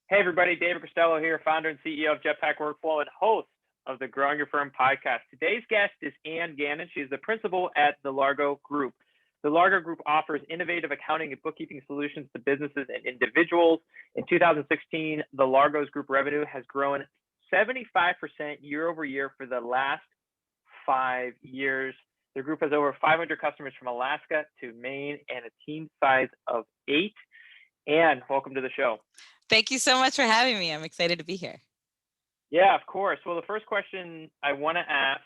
Hey everybody, David Costello here, founder and CEO of Jetpack Workflow and host of the Growing Your Firm podcast. Today's guest is Anne Gannon. She is the principal at the Largo Group. The Largo Group offers innovative accounting and bookkeeping solutions to businesses and individuals. In 2016, the Largo's Group revenue has grown 75% year over year for the last 5 years. The group has over 500 customers from Alaska to Maine and a team size of 8. Anne, welcome to the show. Thank you so much for having me. I'm excited to be here. Yeah, of course. Well, the first question I want to ask,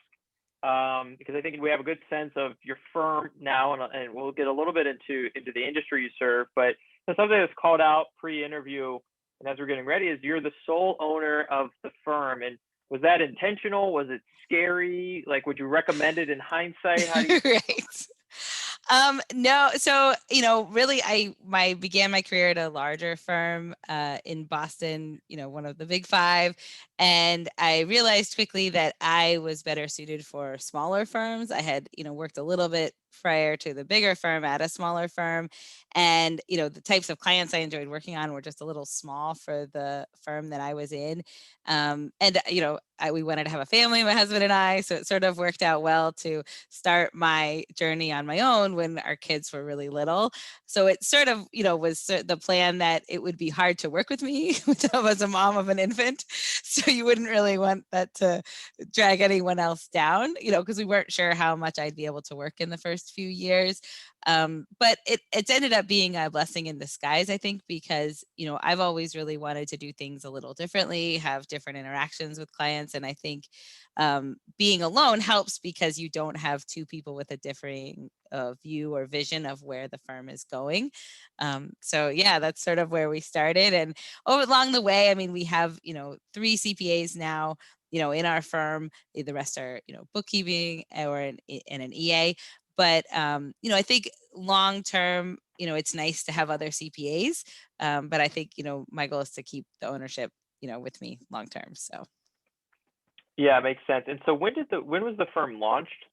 because I think we have a good sense of your firm now, and we'll get a little bit into the industry you serve, but something that's called out pre-interview and as we're getting ready is you're the sole owner of the firm. And was that intentional? Was it scary? Like, would you recommend it in hindsight? How do you Right. No, so really, I began my career at a larger firm in Boston, one of the big 5, and I realized quickly that I was better suited for smaller firms. I had worked a little bit prior to the bigger firm at a smaller firm, and the types of clients I enjoyed working on were just a little small for the firm that I was in, and we wanted to have a family, my husband and I, so it sort of worked out well to start my journey on my own when our kids were really little. So it sort of, was the plan that it would be hard to work with me, which I was a mom of an infant. So you wouldn't really want that to drag anyone else down, because we weren't sure how much I'd be able to work in the first few years. But it's ended up being a blessing in disguise, I think, because, I've always really wanted to do things a little differently, have different interactions with clients. And I think being alone helps because you don't have 2 people with a differing view or vision of where the firm is going. So yeah, that's sort of where we started. And along the way, I mean, we have, 3 CPAs now, in our firm. The rest are, bookkeeping or an EA. But, I think long term, it's nice to have other CPAs. But I think, my goal is to keep the ownership, with me long term. So. Yeah, it makes sense. And so when was the firm launched?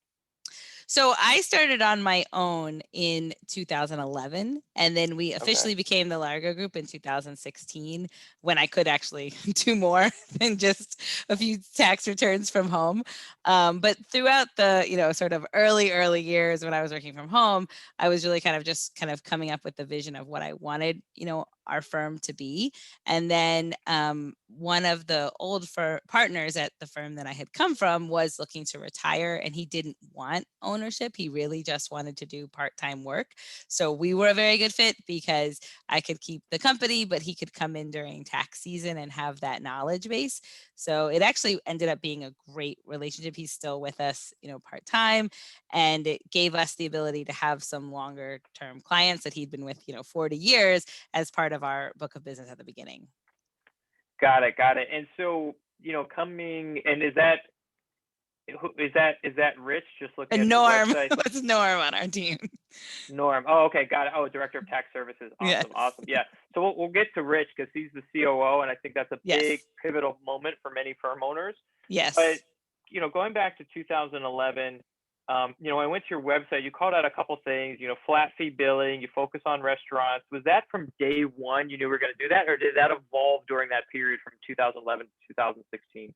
So I started on my own in 2011, and then we officially became the Largo Group in 2016, when I could actually do more than just a few tax returns from home. But throughout the, sort of early years when I was working from home, I was really kind of coming up with the vision of what I wanted, our firm to be. And then one of the old partners at the firm that I had come from was looking to retire, and he didn't want ownership. He really just wanted to do part-time work. So we were a very good fit because I could keep the company, but he could come in during tax season and have that knowledge base. So it actually ended up being a great relationship. He's still with us, part-time, and it gave us the ability to have some longer term clients that he'd been with, 40 years as part of our book of business at the beginning. Got it. And so, coming, and is that Rich? Just looking at Norm. the website. It's Norm on our team. Norm. Oh, okay, got it. Oh, Director of Tax Services. Awesome, Yes. Awesome. Yeah. So we'll get to Rich because he's the COO, and I think that's a big pivotal moment for many firm owners. Yes. But going back to 2011, I went to your website. You called out a couple things. Flat fee billing. You focus on restaurants. Was that from day one you knew we were going to do that, or did that evolve during that period from 2011 to 2016?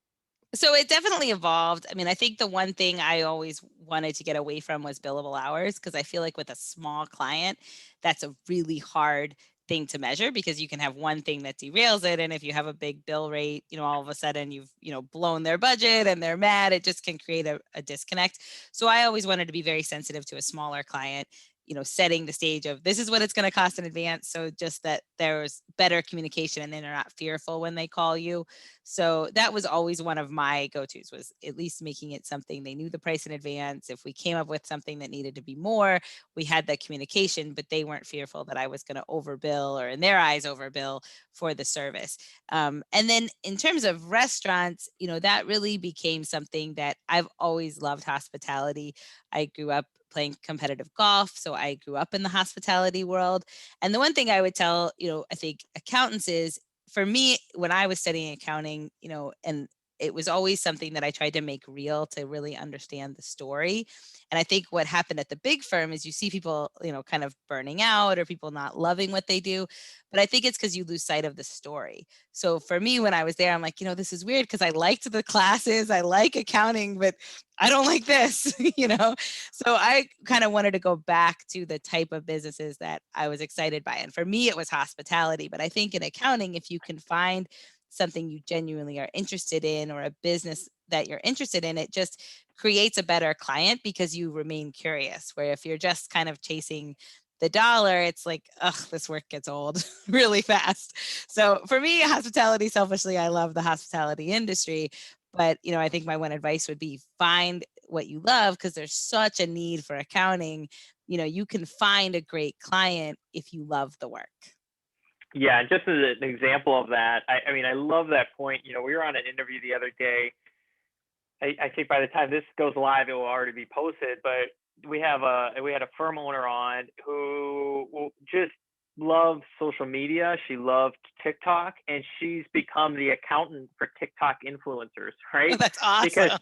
So it definitely evolved. I mean, I think the one thing I always wanted to get away from was billable hours, because I feel like with a small client, that's a really hard thing to measure, because you can have one thing that derails it. And if you have a big bill rate, all of a sudden you've, blown their budget and they're mad, it just can create a disconnect. So I always wanted to be very sensitive to a smaller client, setting the stage of this is what it's going to cost in advance. So just that there's better communication and then they're not fearful when they call you. So that was always one of my go-tos, was at least making it something they knew the price in advance. If we came up with something that needed to be more, we had that communication, but they weren't fearful that I was going to overbill, or in their eyes overbill, for the service. And then in terms of restaurants, that really became something that I've always loved. Hospitality. I grew up playing competitive golf, so I grew up in the hospitality world. And the one thing I would tell, I think accountants is, for me, when I was studying accounting, and it was always something that I tried to make real to really understand the story. And I think what happened at the big firm is you see people, kind of burning out or people not loving what they do. But I think it's because you lose sight of the story. So for me, when I was there, I'm like, this is weird because I liked the classes, I like accounting, but I don't like this, So I kind of wanted to go back to the type of businesses that I was excited by. And for me, it was hospitality. But I think in accounting, if you can find something you genuinely are interested in or a business that you're interested in, it just creates a better client because you remain curious. Where if you're just kind of chasing the dollar, it's like, ugh, this work gets old really fast. So for me, hospitality, selfishly, I love the hospitality industry. But, I think my one advice would be find what you love because there's such a need for accounting. You can find a great client if you love the work. Yeah, just as an example of that, I mean, I love that point. We were on an interview the other day. I think by the time this goes live, it will already be posted. But we had a firm owner on who just loves social media. She loved TikTok, and she's become the accountant for TikTok influencers, right? That's awesome.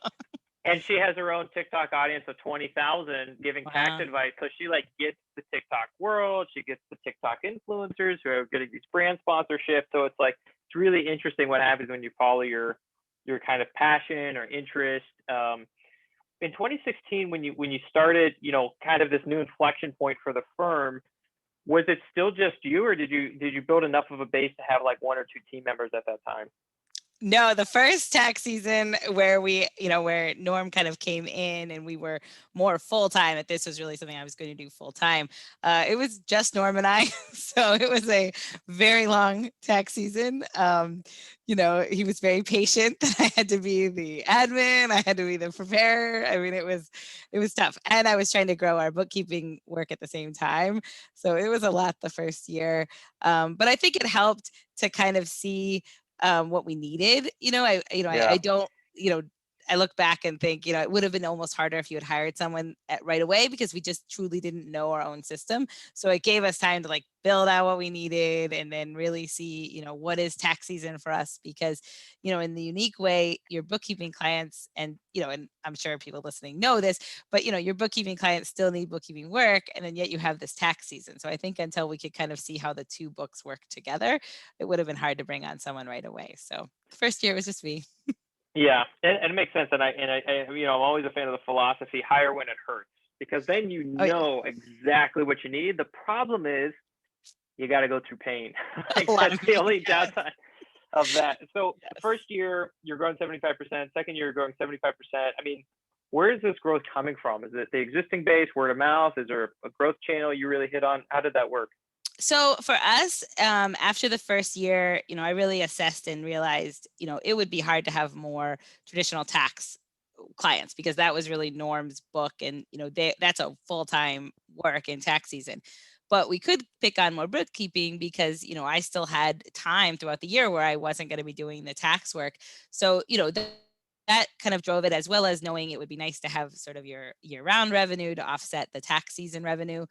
And she has her own TikTok audience of 20,000 giving tax Wow. advice. So she gets the TikTok world. She gets the TikTok influencers who are getting these brand sponsorships. So it's really interesting what happens when you follow your kind of passion or interest. In 2016, when you started, kind of this new inflection point for the firm, was it still just you, or did you build enough of a base to have one or two team members at that time? No, the first tax season where where Norm kind of came in and we were more full time, that this was really something I was going to do full time. It was just Norm and I. So it was a very long tax season. He was very patient. I had to be the admin. I had to be the preparer. I mean, it was tough. And I was trying to grow our bookkeeping work at the same time. So it was a lot the first year. But I think it helped to kind of see what we needed. I Yeah. don't, I look back and think, it would have been almost harder if you had hired someone right away because we just truly didn't know our own system. So it gave us time to build out what we needed and then really see, what is tax season for us because, in the unique way, your bookkeeping clients and I'm sure people listening know this, but, your bookkeeping clients still need bookkeeping work. And then yet you have this tax season. So I think until we could kind of see how the two books work together, it would have been hard to bring on someone right away. So the first year was just me. Yeah, and it makes sense. And I'm always a fan of the philosophy: hire when it hurts, because then you Oh, yeah. know exactly what you need. The problem is you got to go through pain. A lot That's of the me. only Yes. downside of that. So Yes. first year you're growing 75%. Second year you're growing 75%. I mean, where is this growth coming from? Is it the existing base, word of mouth? Is there a growth channel you really hit on? How did that work? So for us, after the first year, I really assessed and realized, it would be hard to have more traditional tax clients because that was really Norm's book, and that's a full-time work in tax season. But we could pick on more bookkeeping because I still had time throughout the year where I wasn't going to be doing the tax work. So that kind of drove it, as well as knowing it would be nice to have sort of your year-round revenue to offset the tax season revenue.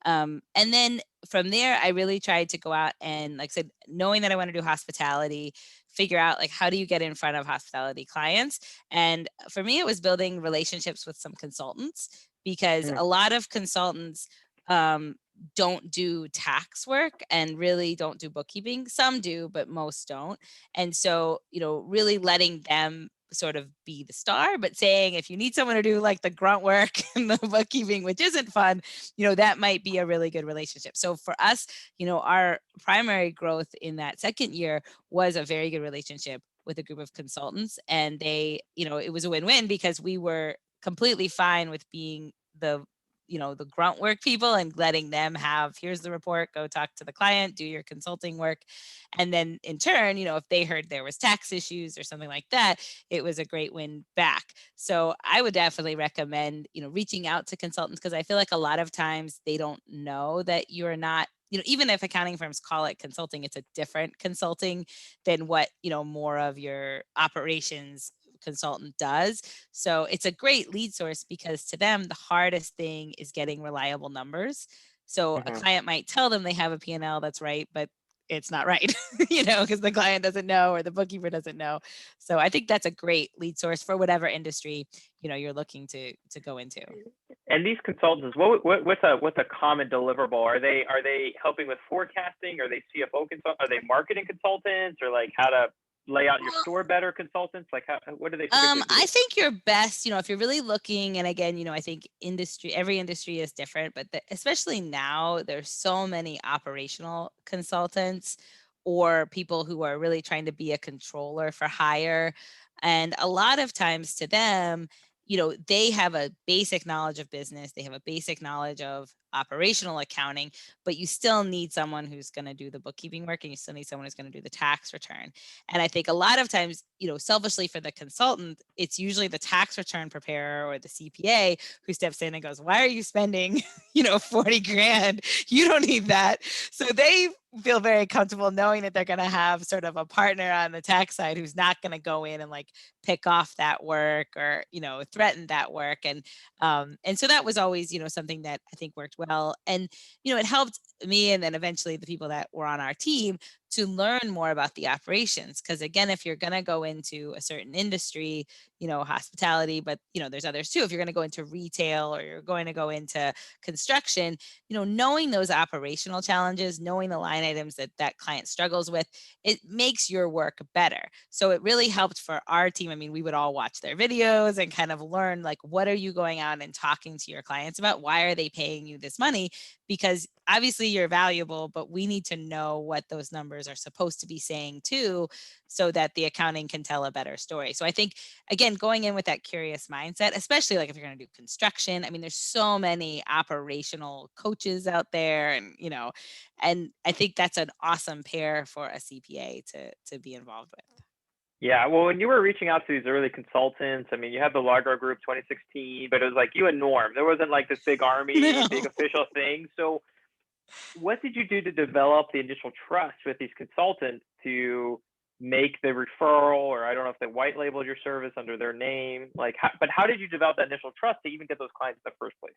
And then from there, I really tried to go out and, like I said, knowing that I want to do hospitality, figure out how do you get in front of hospitality clients. And for me, it was building relationships with some consultants because Mm. a lot of consultants don't do tax work and really don't do bookkeeping. Some do, but most don't. And so, really letting them sort of be the star, but saying if you need someone to do the grunt work and the bookkeeping, which isn't fun, that might be a really good relationship. So for us, our primary growth in that second year was a very good relationship with a group of consultants. And they, it was a win-win because we were completely fine with being the grunt work people and letting them have, here's the report, go talk to the client, do your consulting work. And then in turn, if they heard there was tax issues or something like that, it was a great win back. So I would definitely recommend, reaching out to consultants because I feel like a lot of times they don't know that you're not, even if accounting firms call it consulting, it's a different consulting than what, more of your operations consultant does. So it's a great lead source because to them, the hardest thing is getting reliable numbers. So a Hmm. client might tell them they have a P&L that's right, but it's not right, because the client doesn't know or the bookkeeper doesn't know. So I think that's a great lead source for whatever industry, you're looking to go into. And these consultants, what's a common deliverable? Are they helping with forecasting? Are they CFO consult? Are they marketing consultants, or like how to lay out your Well, store better consultants? Like what do they typically do? I think your best, if you're really looking, and again, I think every industry is different, but especially now, there's so many operational consultants or people who are really trying to be a controller for hire. And a lot of times to them, they have a basic knowledge of business, they have a basic knowledge of operational accounting, but you still need someone who's going to do the bookkeeping work, and you still need someone who's going to do the tax return. And I think a lot of times, selfishly for the consultant, it's usually the tax return preparer or the CPA who steps in and goes, why are you spending, 40 grand? You don't need that. So they feel very comfortable knowing that they're going to have sort of a partner on the tax side who's not going to go in and like pick off that work or, threaten that work. And so that was always, something that I think worked well. And, it helped me, and then eventually the people that were on our team, to learn more about the operations. Because again, if you're going to go into a certain industry, hospitality, but there's others too. If you're going to go into retail or you're going to go into construction, knowing those operational challenges, knowing the line items that client struggles with, it makes your work better. So it really helped for our team. I mean, we would all watch their videos and kind of learn, like, what are you going out and talking to your clients about? Why are they paying you this money? Because obviously you're valuable, but we need to know what those numbers are supposed to be saying too, so that the accounting can tell a better story. So I think, again, going in with that curious mindset, especially like if you're going to do construction, I mean, there's so many operational coaches out there, and I think that's an awesome pair for a CPA to be involved with. Yeah, well, when you were reaching out to these early consultants, I mean, you had the Largo Group 2016, but it was like you and Norm. There wasn't like this big army, No. big official thing. So what did you do to develop the initial trust with these consultants to make the referral, or I don't know if they white labeled your service under their name, like, but how did you develop that initial trust to even get those clients in the first place?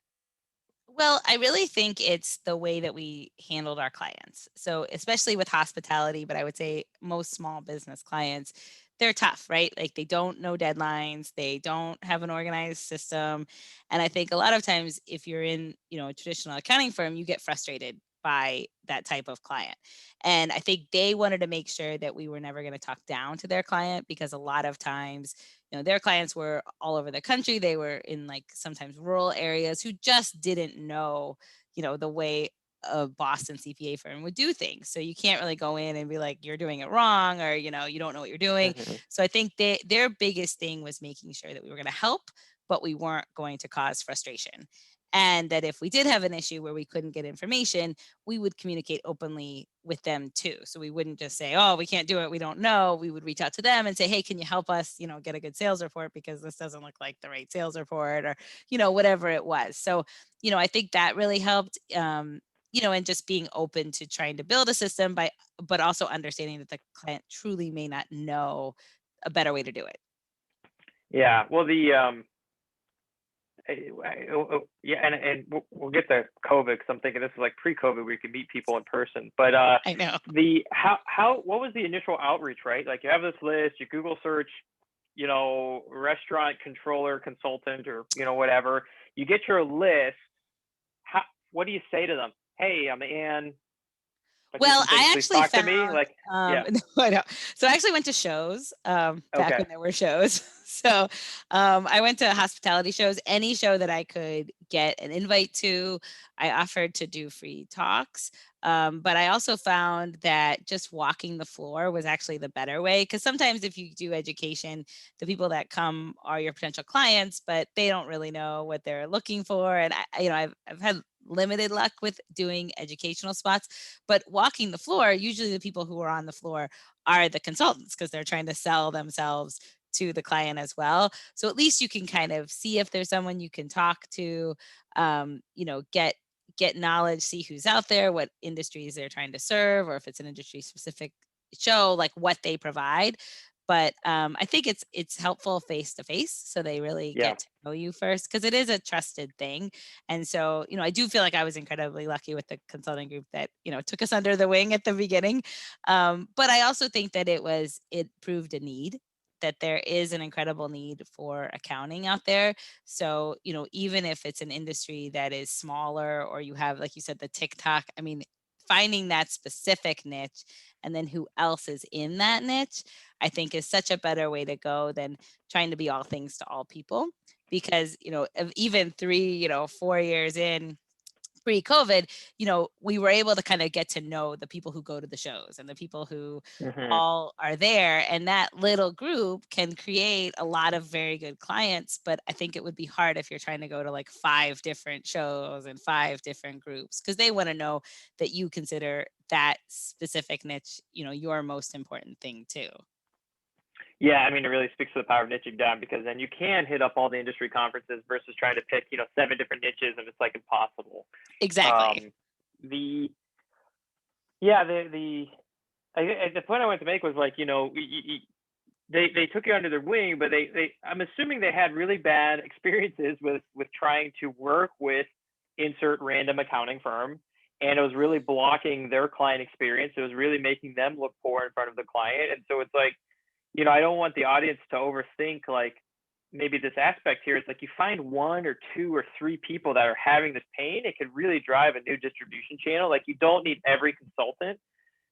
Well, I really think it's the way that we handled our clients. So, especially with hospitality, but I would say most small business clients, they're tough, right? Like they don't know deadlines, they don't have an organized system. And I think a lot of times if you're in, a traditional accounting firm, you get frustrated by that type of client. And I think they wanted to make sure that we were never going to talk down to their client, because a lot of times, their clients were all over the country. They were in like sometimes rural areas who just didn't know, the way a Boston CPA firm would do things. So you can't really go in and be like, you're doing it wrong, or, you don't know what you're doing. Mm-hmm. So I think their biggest thing was making sure that we were going to help, but we weren't going to cause frustration. And that if we did have an issue where we couldn't get information, we would communicate openly with them too. So we wouldn't just say, oh, we can't do it, we don't know. We would reach out to them and say, hey, can you help us, get a good sales report, because this doesn't look like the right sales report, or, whatever it was. So, I think that really helped. And just being open to trying to build a system but also understanding that the client truly may not know a better way to do it. Yeah, well, yeah, and we'll get to COVID, because I'm thinking this is like pre-COVID, where you can meet people in person. But I know. what was the initial outreach, right? Like you have this list, you Google search, restaurant controller consultant, or whatever. You get your list. How, what do you say to them? Hey, I'm Anne. I do Well, some things. I Please actually talk to found, me. Like, yeah, no, I know. So I actually went to shows back okay. when there were shows. So I went to hospitality shows, any show that I could get an invite to. I offered to do free talks. But I also found that just walking the floor was actually the better way, because sometimes if you do education, the people that come are your potential clients, but they don't really know what they're looking for. And I've had limited luck with doing educational spots, but walking the floor, usually the people who are on the floor are the consultants, because they're trying to sell themselves to the client as well. So at least you can kind of see if there's someone you can talk to, get knowledge, see who's out there, what industries they're trying to serve, or if it's an industry specific show, like what they provide. But I think it's helpful face to face, so they really Yeah. get to know you first, because it is a trusted thing. And so, I do feel like I was incredibly lucky with the consulting group that took us under the wing at the beginning. But I also think that it proved a need, that there is an incredible need for accounting out there. So, even if it's an industry that is smaller, or you have, like you said, the TikTok, I mean, finding that specific niche and then who else is in that niche, I think is such a better way to go than trying to be all things to all people. Because, even 3, 4 years in, pre-COVID, we were able to kind of get to know the people who go to the shows and the people who Hmm. all are there. And that little group can create a lot of very good clients. But I think it would be hard if you're trying to go to like 5 different shows and 5 different groups, because they want to know that you consider that specific niche, your most important thing too. Yeah, I mean, it really speaks to the power of niching down, because then you can hit up all the industry conferences versus trying to pick, 7 different niches, and it's like impossible. Exactly. Um, the yeah, the point I wanted to make was like, they took you under their wing, but they I'm assuming they had really bad experiences with trying to work with insert random accounting firm, and it was really blocking their client experience. It was really making them look poor in front of the client, and so it's like, I don't want the audience to overthink like maybe this aspect here. It's like you find 1 or 2 or 3 people that are having this pain, it could really drive a new distribution channel. Like you don't need every consultant,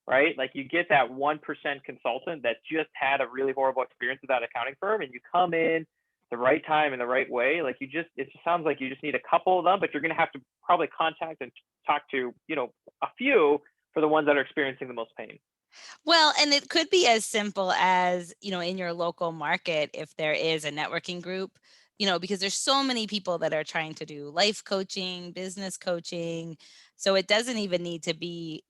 right? Like you get that 1% consultant that just had a really horrible experience with that accounting firm, and you come in the right time in the right way. Like it just sounds like you just need a couple of them, but you're going to have to probably contact and talk to, a few for the ones that are experiencing the most pain. Well, and it could be as simple as, in your local market, if there is a networking group, because there's so many people that are trying to do life coaching, business coaching. So it doesn't even need to be,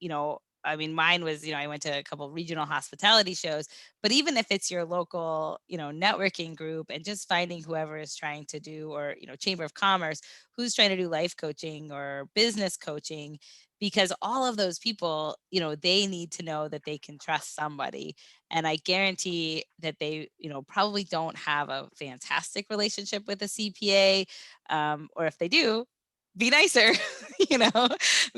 I mean, mine was, I went to a couple regional hospitality shows, but even if it's your local, networking group, and just finding whoever is trying to do, or, chamber of commerce, who's trying to do life coaching or business coaching, because all of those people, they need to know that they can trust somebody. And I guarantee that they, probably don't have a fantastic relationship with a CPA. Or if they do, be nicer, you know,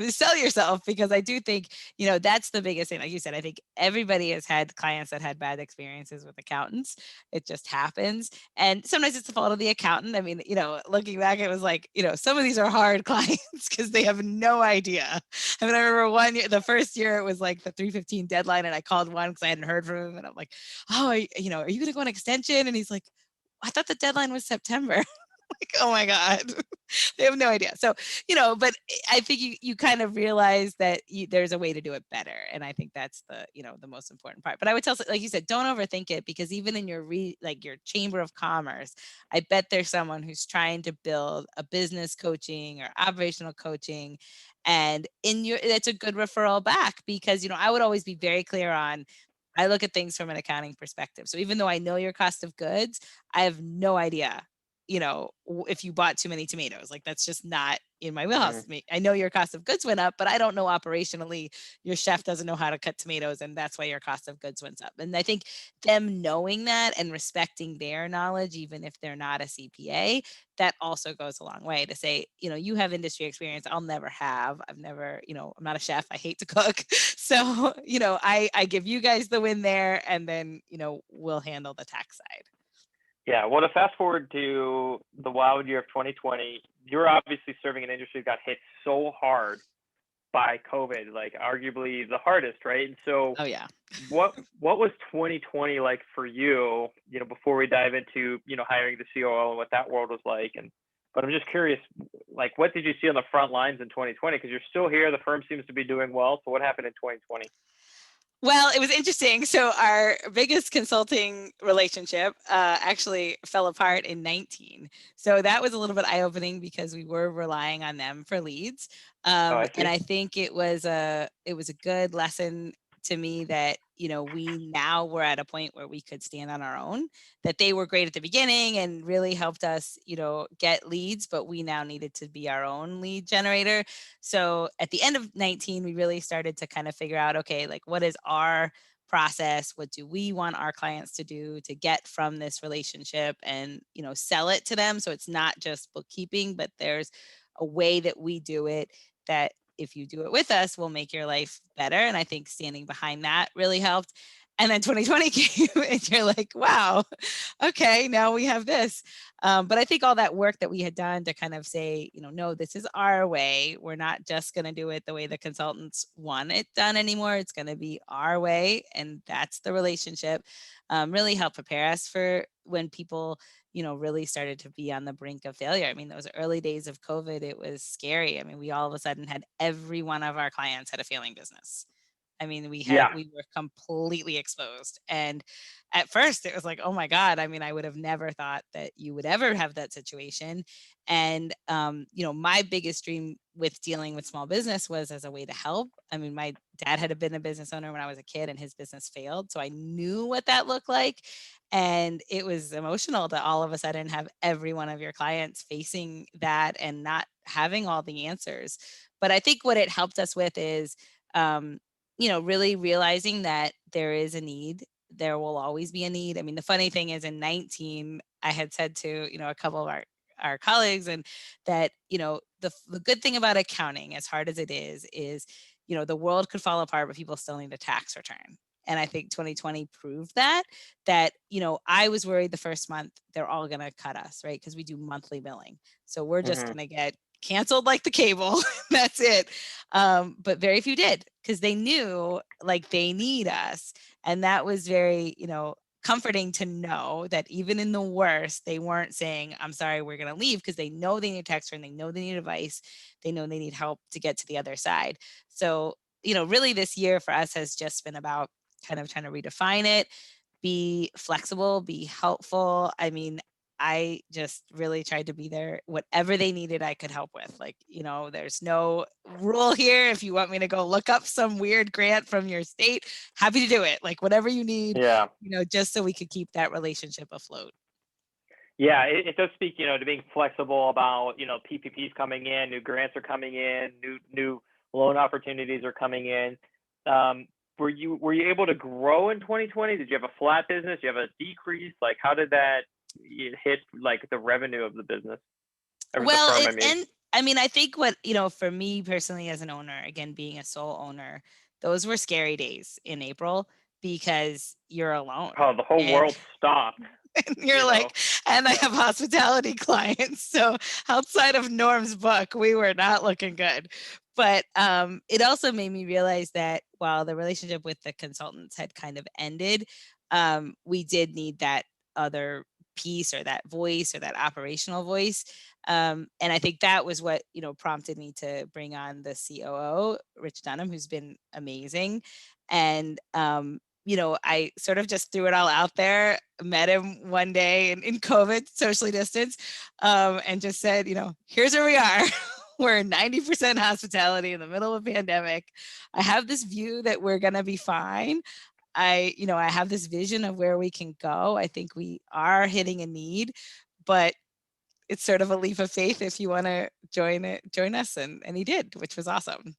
sell yourself, because I do think, that's the biggest thing. Like you said, I think everybody has had clients that had bad experiences with accountants. It just happens. And sometimes it's the fault of the accountant. I mean, looking back, it was like, some of these are hard clients because they have no idea. I mean, I remember one year, the first year, it was like the 3:15 deadline, and I called one because I hadn't heard from him, and I'm like, "Oh, are you going to go on extension?" And he's like, "I thought the deadline was September." Like, oh my God. They have no idea. So, but I think you kind of realize that there's a way to do it better. And I think that's the most important part. But I would tell, like you said, don't overthink it, because even in your like your chamber of commerce, I bet there's someone who's trying to build a business coaching or operational coaching. And it's a good referral back, because, I would always be very clear on, I look at things from an accounting perspective. So even though I know your cost of goods, I have no idea, if you bought too many tomatoes. Like, that's just not in my Mm-hmm. wheelhouse. I know your cost of goods went up, but I don't know operationally your chef doesn't know how to cut tomatoes, and that's why your cost of goods went up. And I think them knowing that and respecting their knowledge, even if they're not a CPA, that also goes a long way to say, you have industry experience I'll never have. I've never, I'm not a chef. I hate to cook. So, I give you guys the win there, and then, we'll handle the tax side. Yeah, well, to fast forward to the wild year of 2020, you're obviously serving an industry that got hit so hard by COVID, like arguably the hardest, right? And so, Oh yeah. what was 2020 like for you? Before we dive into hiring the COO and what that world was like, and but I'm just curious, like what did you see on the front lines in 2020? Because you're still here, the firm seems to be doing well. So what happened in 2020? Well, it was interesting. So our biggest consulting relationship actually fell apart in 19. So that was a little bit eye-opening, because we were relying on them for leads. Oh, I And see. I think it was a good lesson to me that, we now were at a point where we could stand on our own, that they were great at the beginning and really helped us, get leads, but we now needed to be our own lead generator. So at the end of 19, we really started to kind of figure out, okay, like, what is our process? What do we want our clients to do to get from this relationship and, sell it to them? So it's not just bookkeeping, but there's a way that we do it that if you do it with us will make your life better. And I think standing behind that really helped. And then 2020 came and you're like, wow, okay, now we have this. But I think all that work that we had done to kind of say, no, this is our way. We're not just going to do it the way the consultants want it done anymore. It's going to be our way. And that's the relationship. Really helped prepare us for when people, really started to be on the brink of failure. I mean, those early days of COVID, it was scary. I mean, we all of a sudden had every one of our clients had a failing business. I mean, Yeah. we were completely exposed. And at first it was like, oh my God. I mean, I would have never thought that you would ever have that situation. And my biggest dream with dealing with small business was as a way to help. I mean, my dad had been a business owner when I was a kid and his business failed. So I knew what that looked like. And it was emotional to all of a sudden have every one of your clients facing that and not having all the answers. But I think what it helped us with is, really realizing that there is a need. There will always be a need. I mean, the funny thing is in 19, I had said to, a couple of our colleagues and that, the good thing about accounting, as hard as it is, the world could fall apart, but people still need a tax return. And I think 2020 proved that, I was worried the first month they're all going to cut us, right? Because we do monthly billing. So we're just Mm-hmm. going to get canceled like the cable. That's it. But very few did because they knew like they need us. And that was very, comforting to know that even in the worst, they weren't saying, I'm sorry, we're going to leave, because they know they need tax return, they know they need advice, they know they need help to get to the other side. So, really this year for us has just been about kind of trying to redefine it, be flexible, be helpful. I mean, I just really tried to be there. Whatever they needed, I could help with. Like, there's no rule here. If you want me to go look up some weird grant from your state, happy to do it. Like, whatever you need, Yeah. just so we could keep that relationship afloat. Yeah, it does speak, to being flexible about, PPPs coming in, new grants are coming in, new loan opportunities are coming in. Were you able to grow in 2020? Did you have a flat business? Did you have a decrease? Like, how did that hit like the revenue of the business or the Well, firm? I mean, and I mean, I think what, for me personally as an owner, again, being a sole owner, those were scary days in April because you're alone. oh, the whole And world stopped. and you're like, and I Yeah, have hospitality clients. So outside of Norm's book, we were not looking good. But it also made me realize that while the relationship with the consultants had kind of ended, we did need that other piece or that voice or that operational voice. And I think that was what, prompted me to bring on the COO, Rich Dunham, who's been amazing. And I sort of just threw it all out there, met him one day in COVID, socially distanced, and just said, here's where we are. We're 90% hospitality in the middle of a pandemic. I have this view that we're going to be fine. I have this vision of where we can go. I think we are hitting a need, but it's sort of a leap of faith if you want to join us. And he did, which was awesome.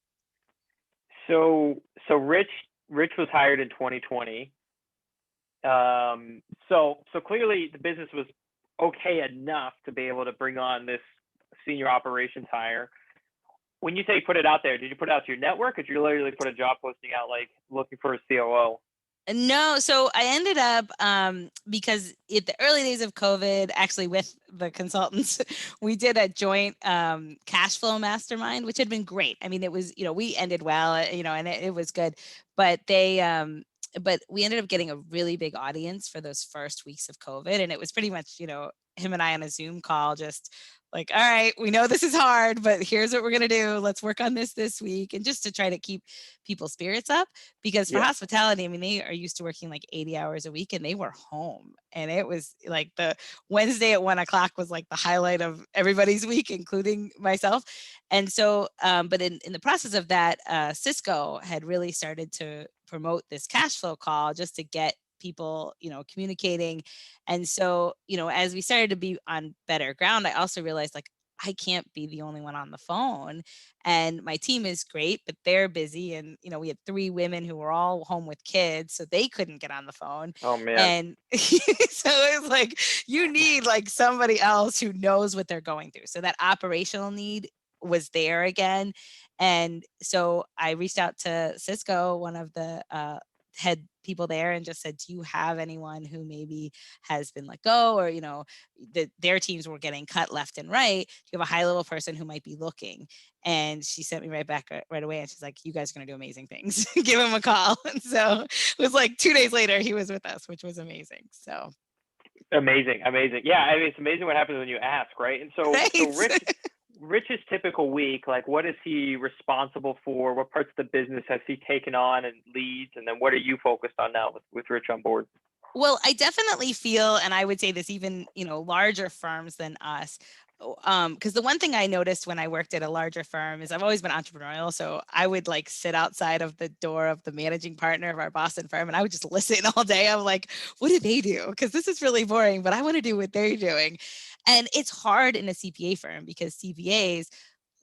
so Rich was hired in 2020. So clearly the business was okay enough to be able to bring on this senior operations hire. When you say put it out there, did you put it out to your network, or did you literally put a job posting out like looking for a COO? No, so I ended up because in the early days of COVID, actually with the consultants, we did a joint cash flow mastermind, which had been great. I mean, it was, we ended well, and it was good, but but we ended up getting a really big audience for those first weeks of COVID, and it was pretty much, him and I on a Zoom call, just like, all right, we know this is hard, but here's what we're gonna do. Let's work on this week, and just to try to keep people's spirits up. Because for Yeah. hospitality, I mean, they are used to working like 80 hours a week and they were home. And it was like the Wednesday at 1 o'clock was like the highlight of everybody's week, including myself. And so, but in the process of that, Cisco had really started to promote this cash flow call just to get people, communicating. And so, as we started to be on better ground, I also realized like, I can't be the only one on the phone. And my team is great, but they're busy. And, we had 3 women who were all home with kids, so they couldn't get on the phone. Oh man. And so it's like, you need like somebody else who knows what they're going through. So that operational need was there again. And so I reached out to Cisco, one of the head people there, and just said, do you have anyone who maybe has been let go, or their teams were getting cut left and right? Do you have a high level person who might be looking? And she sent me right back right away, and she's like, you guys are going to do amazing things. Give him a call. And so it was like 2 days later he was with us, which was amazing. So Amazing. Yeah, I mean, it's amazing what happens when you ask, right? And so right. Rich's typical week, like what is he responsible for? What parts of the business has he taken on and leads? And then what are you focused on now with Rich on board? Well, I definitely feel, and I would say this even, larger firms than us, because the one thing I noticed when I worked at a larger firm is I've always been entrepreneurial. So I would like sit outside of the door of the managing partner of our Boston firm, and I would just listen all day. I'm like, what do they do? Because this is really boring, but I want to do what they're doing. And it's hard in a CPA firm because CPAs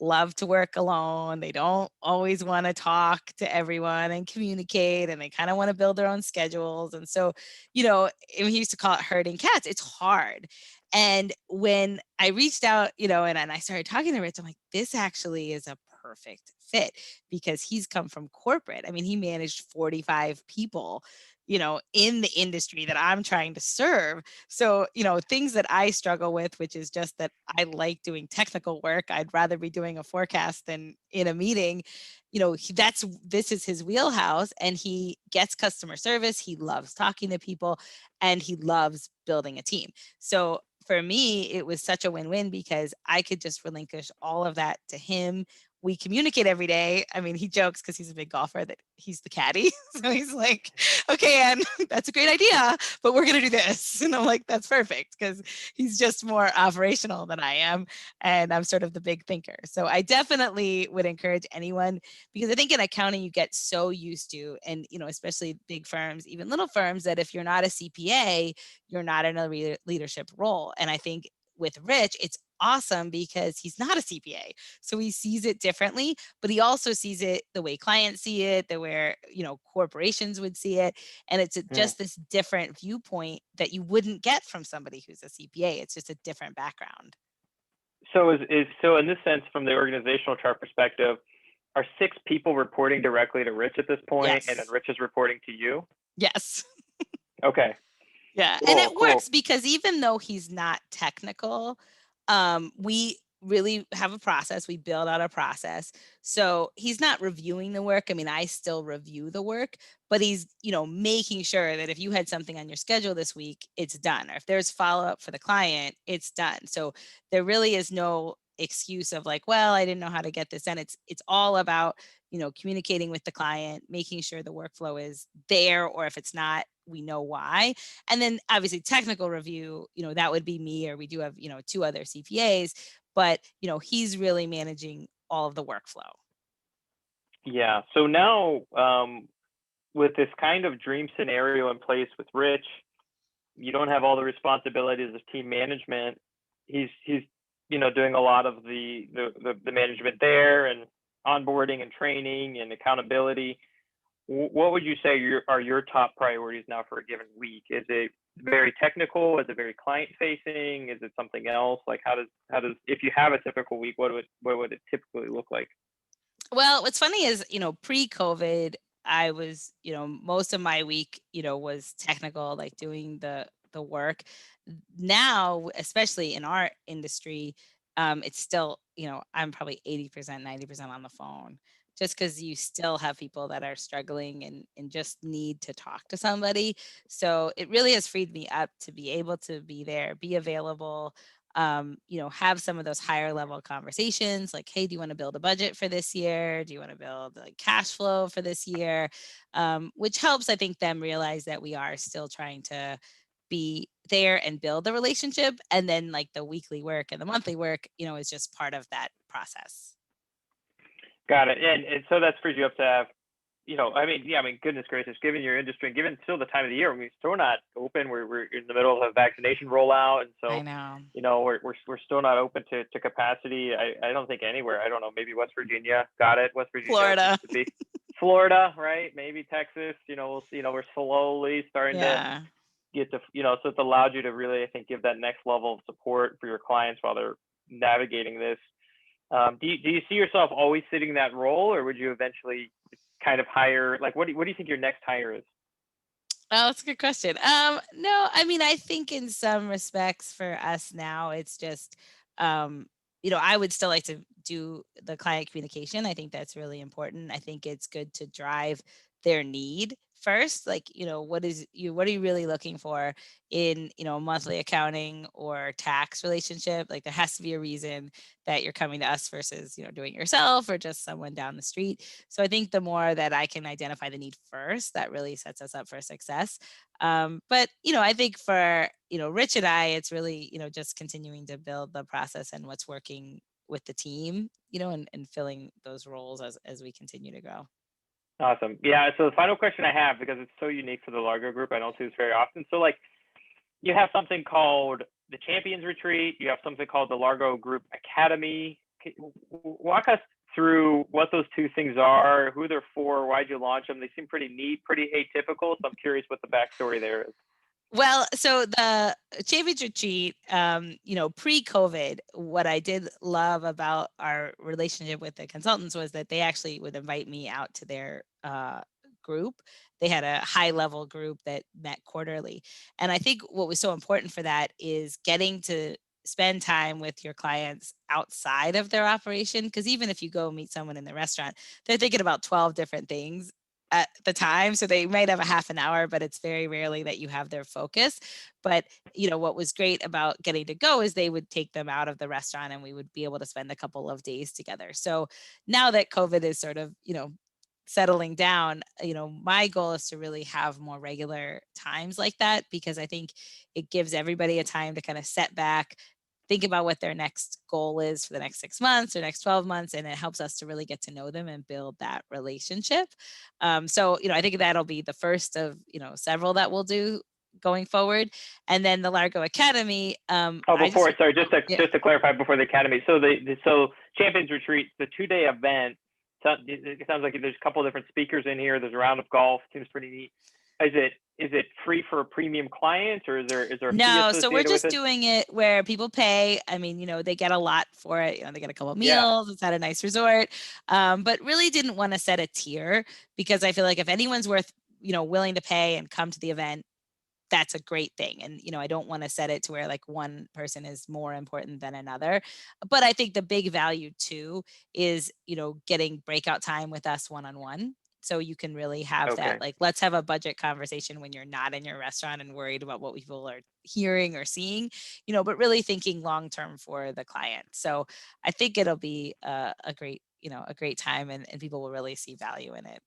love to work alone. They don't always want to talk to everyone and communicate, and they kind of want to build their own schedules. And so, we used to call it herding cats. It's hard. And when I reached out, and I started talking to Rich, I'm like, this actually is a perfect fit because he's come from corporate. I mean, he managed 45 people, in the industry that I'm trying to serve. So, things that I struggle with, which is just that I like doing technical work. I'd rather be doing a forecast than in a meeting. This is his wheelhouse, and he gets customer service. He loves talking to people, and he loves building a team. So for me, it was such a win-win because I could just relinquish all of that to him. We communicate every day. I mean, he jokes because he's a big golfer that he's the caddy. So he's like, okay, Anne, that's a great idea, but we're going to do this. And I'm like, that's perfect, because he's just more operational than I am. And I'm sort of the big thinker. So I definitely would encourage anyone, because I think in accounting, you get so used to, and, especially big firms, even little firms, that if you're not a CPA, you're not in a leadership role. And I think with Rich, it's awesome because he's not a CPA. So he sees it differently, but he also sees it the way clients see it, the way, corporations would see it. And it's just this different viewpoint that you wouldn't get from somebody who's a CPA. It's just a different background. So so in this sense, from the organizational chart perspective, are 6 people reporting directly to Rich at this point, Yes. and then Rich is reporting to you? Yes. Okay. Yeah. Cool, And it cool. works because even though he's not technical, we really have a process. We build out a process. So he's not reviewing the work. I mean, I still review the work, but he's, making sure that if you had something on your schedule this week, it's done. Or if there's follow-up for the client, it's done. So there really is no excuse of like, well, I didn't know how to get this done. It's all about, communicating with the client, making sure the workflow is there, or if it's not, we know why. And then obviously technical review, that would be me, or we do have, 2 other CPAs, but, he's really managing all of the workflow. Yeah. So now, with this kind of dream scenario in place with Rich, you don't have all the responsibilities of team management. He's doing a lot of the management there, and onboarding and training and accountability. What would you say are your top priorities now for a given week? Is it very technical? Is it very client facing? Is it something else? Like how does if you have a typical week, what would it typically look like? Well, what's funny is, pre-COVID, I was, most of my week, was technical, like doing the work. Now, especially in our industry, it's still, I'm probably 80%, 90% on the phone, just because you still have people that are struggling and just need to talk to somebody. So it really has freed me up to be able to be there, be available, have some of those higher level conversations like, hey, do you want to build a budget for this year? Do you want to build like cash flow for this year? Which helps, I think, them realize that we are still trying to be there and build the relationship. And then like the weekly work and the monthly work, is just part of that process. Got it. And so that's freed you up to have, I mean, yeah, I mean, goodness gracious, given your industry and given still the time of the year, I mean, we're still not open. We're in the middle of a vaccination rollout. And I so, know. we're still not open to capacity. I don't think anywhere. I don't know. Maybe West Virginia got it. West Virginia seems Florida. to be Florida, right? Maybe Texas, we'll see, we're slowly starting to Yeah. get to, so it's allowed you to really, I think, give that next level of support for your clients while they're navigating this. Do you see yourself always sitting that role, or would you eventually kind of hire? Like, what do you think your next hire is? Oh, that's a good question. No, I mean, I think in some respects for us now, it's just, um, I would still like to do the client communication. I think that's really important. I think it's good to drive their need first. Like, what are you really looking for in, monthly accounting or tax relationship? Like, there has to be a reason that you're coming to us versus, doing it yourself or just someone down the street. So I think the more that I can identify the need first, that really sets us up for success. But I think for Rich and I, it's really just continuing to build the process and what's working with the team, and filling those roles as we continue to grow. Awesome. Yeah. So the final question I have, because it's so unique for the Largo Group, I don't see this very often. So, like, you have something called the Champions Retreat. You have something called the Largo Group Academy. Walk us through what those two things are, who they're for, why'd you launch them? They seem pretty neat, pretty atypical. So I'm curious what the backstory there is. Well, so the Champions Retreat, pre-COVID, what I did love about our relationship with the consultants was that they actually would invite me out to their group. They had a high-level group that met quarterly. And I think what was so important for that is getting to spend time with your clients outside of their operation. Because even if you go meet someone in the restaurant, they're thinking about 12 different things at the time. So they might have a half an hour, but it's very rarely that you have their focus. But, what was great about getting to go is they would take them out of the restaurant and we would be able to spend a couple of days together. So now that COVID is sort of, settling down, my goal is to really have more regular times like that, because I think it gives everybody a time to kind of set back, think about what their next goal is for the next 6 months or next 12 months. And it helps us to really get to know them and build that relationship. So, I think that'll be the first of, several that we'll do going forward. And then the Largo Academy. Oh, sorry, Yeah. just to clarify before the Academy. So so Champions Retreat, the 2-day event. So it sounds like there's a couple of different speakers in here. There's a round of golf. Seems pretty neat. Is it free for premium clients, or is there a fee No, so we're associated with just it? doing it where people pay. I mean, they get a lot for it. They get a couple of Yeah. meals. It's at a nice resort. But really didn't want to set a tier, because I feel like if anyone's worth, willing to pay and come to the event, that's a great thing. And, I don't want to set it to where like one person is more important than another. But I think the big value too is, getting breakout time with us one-on-one. So you can really have that, Okay. like, let's have a budget conversation when you're not in your restaurant and worried about what people are hearing or seeing, but really thinking long term for the client. So I think it'll be a great, a great time, and people will really see value in it.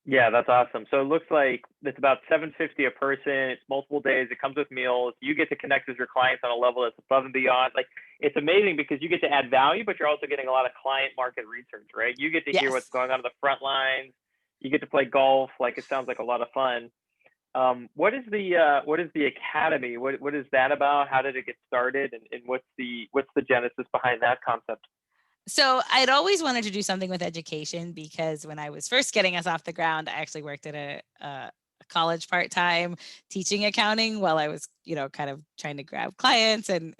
Yeah, that's awesome. So it looks like it's about $750 a person. It's multiple days. It comes with meals. You get to connect with your clients on a level that's above and beyond. Like, it's amazing because you get to add value, but you're also getting a lot of client market research, right? You get to hear what's Yes. going on the front lines. You get to play golf. Like, it sounds like a lot of fun. What is the academy? What is that about? How did it get started? And what's the genesis behind that concept? So I'd always wanted to do something with education, because when I was first getting us off the ground, I actually worked at a college part-time teaching accounting while I was, kind of trying to grab clients and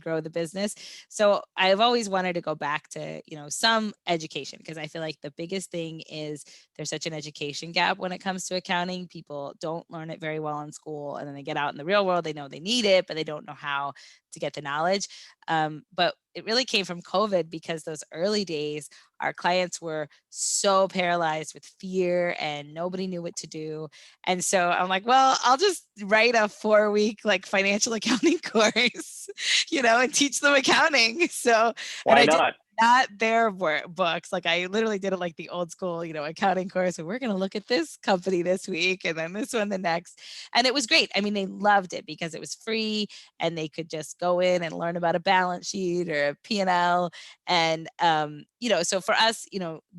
grow the business. So I've always wanted to go back to, some education, because I feel like the biggest thing is there's such an education gap when it comes to accounting. People don't learn it very well in school, and then they get out in the real world, they know they need it, but they don't know how to get the knowledge. But it really came from COVID, because those early days, our clients were so paralyzed with fear and nobody knew what to do. And so I'm like, well, I'll just write a 4-week like financial accounting course, and teach them accounting. So, and Why I did not? not their books. Like, I literally did it like the old school, accounting course. And we're going to look at this company this week and then this one the next. And it was great. I mean, they loved it because it was free, and they could just go in and learn about a balance sheet or a P&L. And, so for us,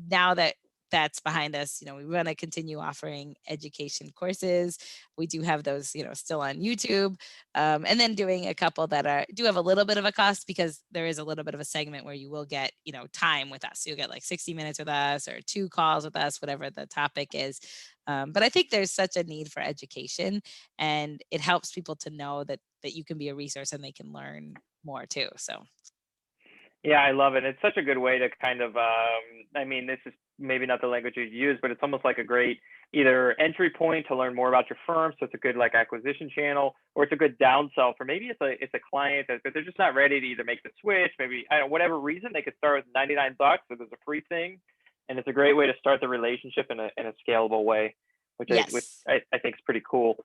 now that that's behind us. We want to continue offering education courses. We do have those, still on YouTube, and then doing a couple that do have a little bit of a cost, because there is a little bit of a segment where you will get, time with us. You'll get like 60 minutes with us or 2 calls with us, whatever the topic is. But I think there's such a need for education, and it helps people to know that you can be a resource and they can learn more too. So Yeah, I love it. It's such a good way to kind of, I mean, this is maybe not the language you use, but it's almost like a great either entry point to learn more about your firm. So it's a good like acquisition channel, or it's a good downsell for maybe it's a client that they're just not ready to either make the switch. Maybe I don't know, whatever reason, they could start with $99, so there's a free thing, and it's a great way to start the relationship in a scalable way, which yes. I think is pretty cool.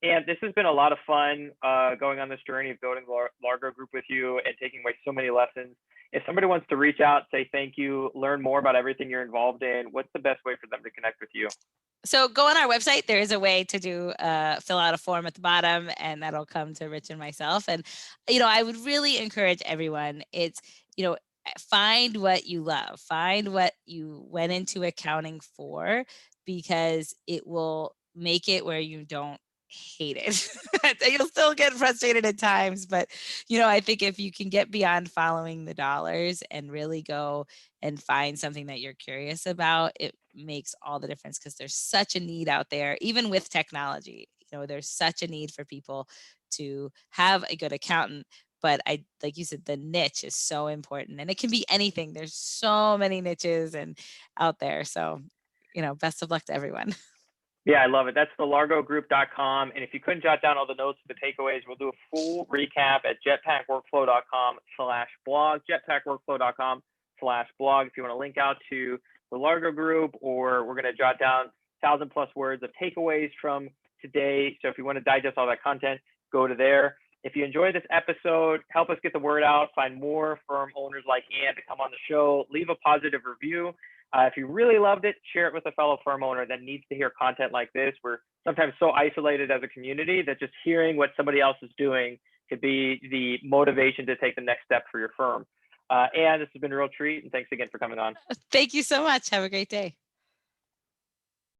And this has been a lot of fun going on this journey of building Largo Group with you and taking away so many lessons. If somebody wants to reach out, say thank you, learn more about everything you're involved in, what's the best way for them to connect with you? So go on our website. There is a way to fill out a form at the bottom, and that'll come to Rich and myself. And, I would really encourage everyone. It's, find what you love, find what you went into accounting for, because it will make it where you don't hate it. You'll still get frustrated at times, but, I think if you can get beyond following the dollars and really go and find something that you're curious about, it makes all the difference, because there's such a need out there, even with technology. There's such a need for people to have a good accountant. But like you said, the niche is so important, and it can be anything. There's so many niches and out there. So, best of luck to everyone. Yeah, I love it. That's the largogroup.com. And if you couldn't jot down all the notes, the takeaways, we'll do a full recap at jetpackworkflow.com/blog, jetpackworkflow.com/blog. If you want to link out to the Largo Group, or we're going to jot down 1,000+ words of takeaways from today. So if you want to digest all that content, go to there. If you enjoyed this episode, help us get the word out, find more firm owners like Anne to come on the show, leave a positive review. If you really loved it, share it with a fellow firm owner that needs to hear content like this. We're sometimes so isolated as a community that just hearing what somebody else is doing could be the motivation to take the next step for your firm. And this has been a real treat, and thanks again for coming on. Thank you so much. Have a great day.